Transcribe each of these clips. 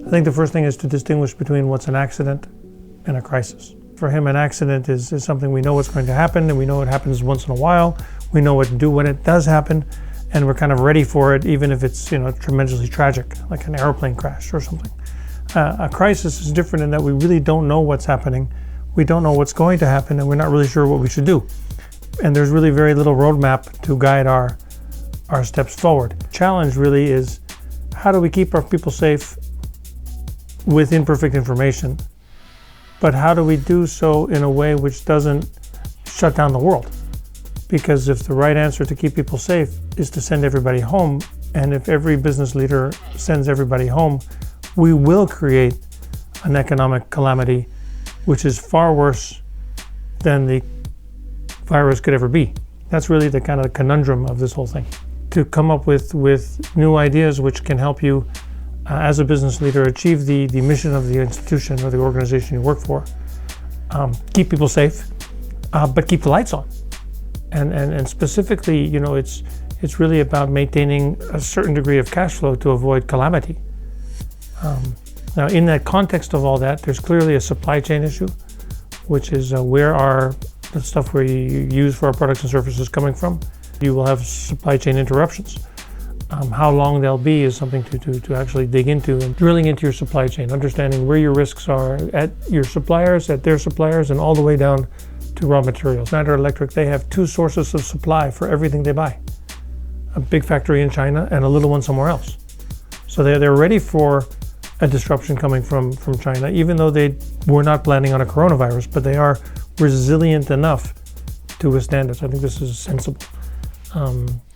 I think the first thing is to distinguish between what's an accident and a crisis. For him, an accident is something we know what's going to happen, and we know it happens once in a while. We know what to do when it does happen, and we're kind of ready for it, even if it's tremendously tragic, like an airplane crash or something. A crisis is different in that we really don't know what's happening. We don't know what's going to happen, and we're not really sure what we should do. And there's really very little roadmap to guide our steps forward. The challenge really is, how do we keep our people safe with imperfect information? But how do we do so in a way which doesn't shut down the world? Because if the right answer to keep people safe is to send everybody home, and if every business leader sends everybody home, we will create an economic calamity which is far worse than the virus could ever be. That's really the kind of conundrum of this whole thing. To come up with new ideas which can help you as a business leader achieve the mission of the institution or the organization you work for. Keep people safe, but keep the lights on. And specifically, it's really about maintaining a certain degree of cash flow to avoid calamity. Now, in that context of all that, there's clearly a supply chain issue, which is where are the stuff we use for our products and services coming from. You will have supply chain interruptions. How long they'll be is something to actually dig into, and drilling into your supply chain, understanding where your risks are at your suppliers, at their suppliers, and all the way down to raw materials. Schneider Electric, they have 2 sources of supply for everything they buy. A big factory in China and a little one somewhere else. So they're ready for a disruption coming from China, even though they were not planning on a coronavirus, but they are resilient enough to withstand it. So I think this is sensible.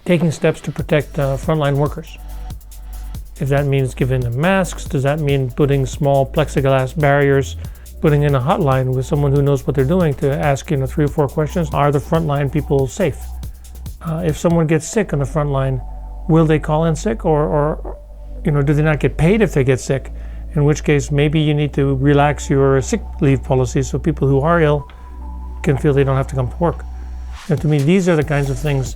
Taking steps to protect frontline workers. If that means giving them masks, does that mean putting small plexiglass barriers, putting in a hotline with someone who knows what they're doing to ask 3 or 4 questions? Are the frontline people safe? If someone gets sick on the front line, will they call in sick, or do they not get paid if they get sick? In which case, maybe you need to relax your sick leave policy so people who are ill can feel they don't have to come to work. And to me, these are the kinds of things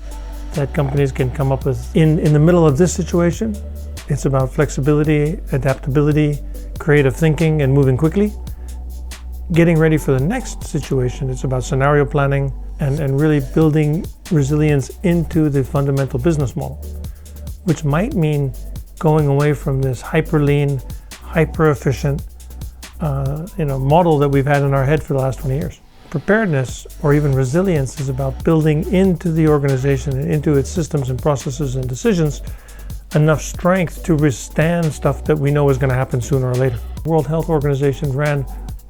that companies can come up with. In the middle of this situation, it's about flexibility, adaptability, creative thinking, and moving quickly. Getting ready for the next situation, it's about scenario planning and really building resilience into the fundamental business model, which might mean going away from this hyper lean, hyper efficient model that we've had in our head for the last 20 years. Preparedness, or even resilience, is about building into the organization and into its systems and processes and decisions enough strength to withstand stuff that we know is going to happen sooner or later. The World Health Organization ran,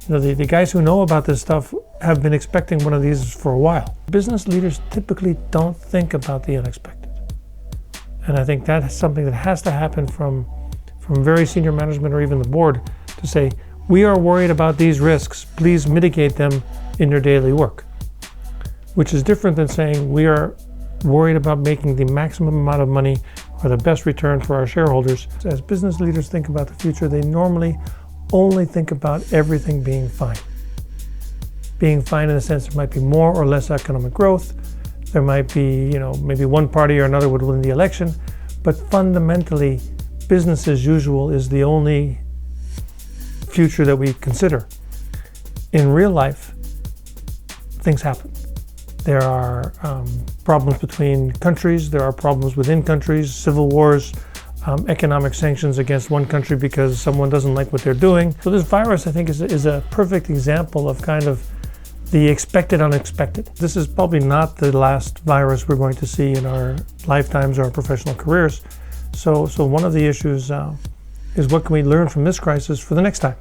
the guys who know about this stuff have been expecting one of these for a while. Business leaders typically don't think about the unexpected. And I think that's something that has to happen from very senior management or even the board, to say, we are worried about these risks, please mitigate them in your daily work. Which is different than saying we are worried about making the maximum amount of money or the best return for our shareholders. As business leaders think about the future, they normally only think about everything being fine. Being fine in the sense there might be more or less economic growth. There might be, maybe one party or another would win the election, but fundamentally, business as usual is the only future that we consider. In real life, things happen. There are problems between countries, there are problems within countries, civil wars, economic sanctions against one country because someone doesn't like what they're doing. So this virus, I think, is a perfect example of kind of the expected unexpected. This is probably not the last virus we're going to see in our lifetimes or our professional careers. So one of the issues is what can we learn from this crisis for the next time?